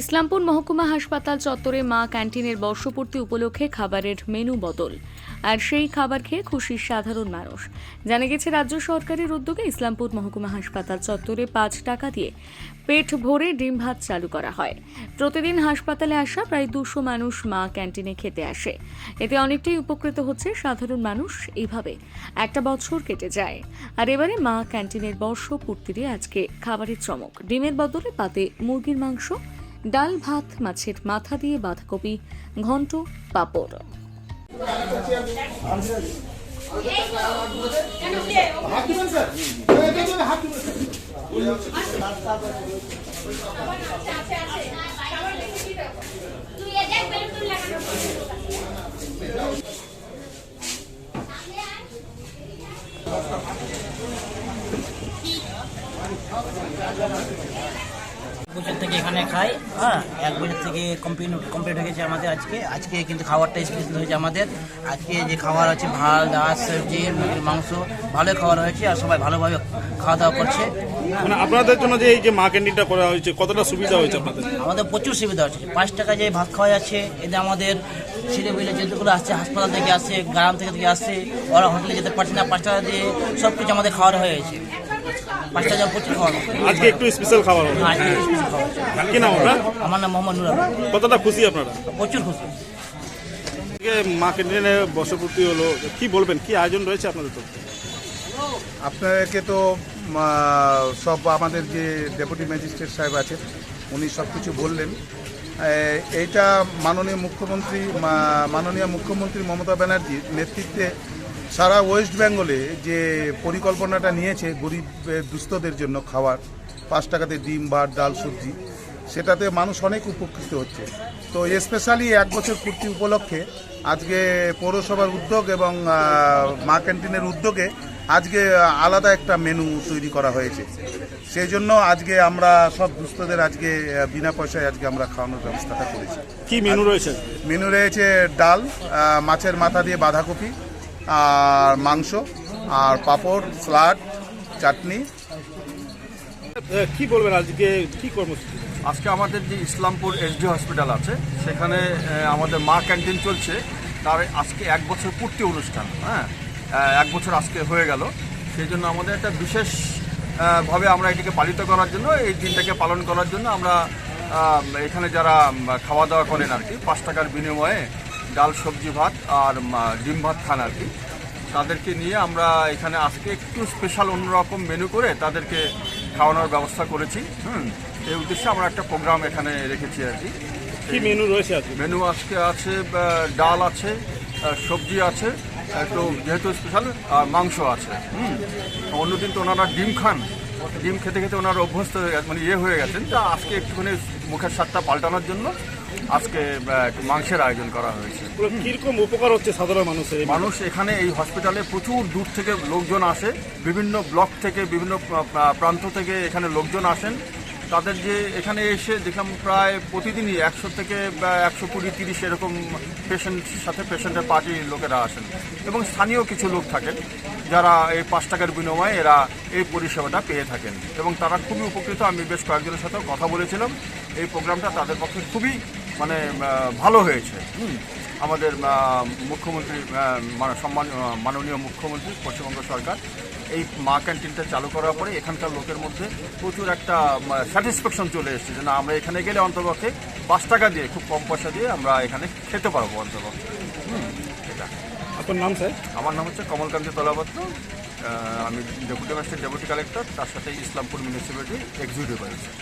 ইসলামপুর মহকুমা হাসপাতাল চত্বরে মা ক্যান্টিনের বর্ষপূর্তি উপলক্ষে খাবারের মেনু বদল। আর সেই খাবার খেয়ে খুশি সাধারণ মানুষ। জানা গেছে, রাজ্য সরকারের উদ্যোগে ইসলামপুর মহকুমা হাসপাতাল চত্বরে 5 টাকা দিয়ে পেট ভরে ডিম ভাত চালু করা হয়। প্রতিদিন হাসপাতালে আসা প্রায় 200 মানুষ মা ক্যান্টিনে খেতে আসে। এতে অনেকটাই উপকৃত হচ্ছে সাধারণ মানুষ। এইভাবে একটা বছর কেটে যায়। আর এবারে মা ক্যান্টিনের বর্ষপূর্তিতে আজকে খাবারের চমক। ডিমের বদলে পাতে মুরগির মাংস, ডাল ভাত, মাছের মাথা দিয়ে বাঁধাকপি, ঘন্ট, পাঁপড়। বছর থেকে এখানে খাই। 1 বছর থেকে কমপ্লিট হয়ে গেছে আমাদের। আজকে কিন্তু খাবারটা স্পেশাল হয়েছে আমাদের। আজকে যে খাবার আছে, ভাত, ডাল, সবজি, মুরগির মাংস, ভালোই খাবার হয়েছে আর সবাই ভালোভাবে খাওয়া দাওয়া করছে। মানে আপনাদের জন্য যে এই যে মা ক্যান্টিনটা করা হয়েছে, কতটা সুবিধা হয়েছে আপনাদের? আমাদের প্রচুর সুবিধা হচ্ছে। 5 টাকা যে ভাত খাওয়া যাচ্ছে, এতে আমাদের ছেলেমেয়েরা যেগুলো আসছে, হাসপাতাল থেকে আসছে, গ্রাম থেকে আসছে, ওরা হোটেলে যেতে পারছে না, 5 টাকা দিয়ে সব কিছু আমাদের খাওয়ার হয়ে গেছে। 5 টাকা প্রচুর খাওয়া। আজকে একটু স্পেশাল খাবার হবে। আজকে স্পেশাল খাবার। কি নাম আপনার? আমার নাম মোহাম্মদ নুর আলম। কতটা খুশি আপনারা? প্রচুর খুশি। মা ক্যান্টিনে বর্ষপূর্তি হলো, কি বলবেন, কি আয়োজন রয়েছে আপনাদের তো? আপনাকে তো সব আমাদের যে ডেপুটি ম্যাজিস্ট্রেট সাহেব আছেন, উনি সব কিছু বললেন। এইটা মাননীয় মুখ্যমন্ত্রী মমতা ব্যানার্জির নেতৃত্বে সারা ওয়েস্ট বেঙ্গলে যে পরিকল্পনাটা নিয়েছে গরিব দুস্থদের জন্য খাবার, 5 টাকাতে ডিম, ভাত, ডাল, সবজি, সেটাতে মানুষ অনেক উপকৃত হচ্ছে। তো স্পেশালি 1 বছর পূর্তি উপলক্ষে আজকে পৌরসভার উদ্যোগ এবং মা ক্যান্টিনের উদ্যোগে আজকে আলাদা একটা মেনু তৈরি করা হয়েছে। সেই জন্য আজকে আমরা সব দুস্থদের আজকে বিনা পয়সায় আজকে আমরা খাওয়ানোর ব্যবস্থাটা করেছি। কি মেনু রয়েছে? মেনু রয়েছে ডাল, মাছের মাথা দিয়ে বাঁধাকপি, আর মাংস, আর পাঁপড়, স্যালাড, চাটনি। কি বলবেন আজকে কি কর্মসূচি? আজকে আমাদের যে ইসলামপুর এসডি হসপিটাল আছে, সেখানে আমাদের মা ক্যান্টিন চলছে। তার আজকে 1 বছর পূর্তি অনুষ্ঠান। 1 বছর আজকে হয়ে গেল। সেই জন্য আমাদের একটা বিশেষ ভাবে আমরা এটিকে পালিত করার জন্য, এই দিনটাকে পালন করার জন্য আমরা এখানে যারা খাওয়া দাওয়া করেন আর কি, 5 টাকার বিনিময়ে ডাল, সবজি, ভাত আর ডিম ভাত খান আর কি, তাদেরকে নিয়ে আমরা এখানে আজকে একটু স্পেশাল অন্যরকম মেনু করে তাদেরকে খাওয়ানোর ব্যবস্থা করেছি। এই উদ্দেশ্যে আমরা একটা প্রোগ্রাম এখানে রেখেছি আর কি। কি মেনু রয়েছে আজকে? মেনু আজকে আছে ডাল আছে, সবজি আছে, একটু যেহেতু স্পেশাল, আর মাংস আছে। অন্যদিন তো ওনারা ডিম খান, ডিম খেতে খেতে ওনারা অভ্যস্ত মানে হয়ে গেছেন। তা আজকে একটুখানি মুখের স্বাদটা পাল্টানোর জন্য আজকে একটু মাংসের আয়োজন করা হয়েছে। কিরকম উপকার হচ্ছে সাধারণ মানুষের? মানুষ এখানে এই হসপিটালে প্রচুর দূর থেকে লোকজন আসে, বিভিন্ন ব্লক থেকে, বিভিন্ন প্রান্ত থেকে এখানে লোকজন আসেন। তাদের যে এখানে এসে দেখলাম প্রায় প্রতিদিনই 100 থেকে 120-30 এরকম পেশেন্টের পার্টি লোকেরা আসেন, এবং স্থানীয় কিছু লোক থাকেন যারা এই 5 টাকার বিনিময়ে এরা এই পরিষেবাটা পেয়ে থাকেন, এবং তারা খুবই উপকৃত। আমি বেশ কয়েকজনের সাথেও কথা বলেছিলাম। এই প্রোগ্রামটা তাদের পক্ষে খুবই মানে ভালো হয়েছে। আমাদের মুখ্যমন্ত্রী মাননীয় মুখ্যমন্ত্রী পশ্চিমবঙ্গ সরকার এই মা ক্যান্টিনটা চালু করার পরে এখানকার লোকের মধ্যে প্রচুর একটা স্যাটিসফ্যাকশন চলে এসেছে যে না, আমরা এখানে গেলে অন্তপক্ষে 5 টাকা দিয়ে, খুব কম পয়সা দিয়ে আমরা এখানে খেতে পারবো অন্তপক্ষে। এটা। আপনার নাম স্যার? আমার নাম হচ্ছে কমলকান্তি তলাপাত্র। আমি ডেপুটি ম্যাজিস্ট্রেট, ডেপুটি কালেক্টর, তার সাথে ইসলামপুর মিউনিসিপ্যালিটি এক্সিকিউটিভ ম্যাজিস্ট্রেট।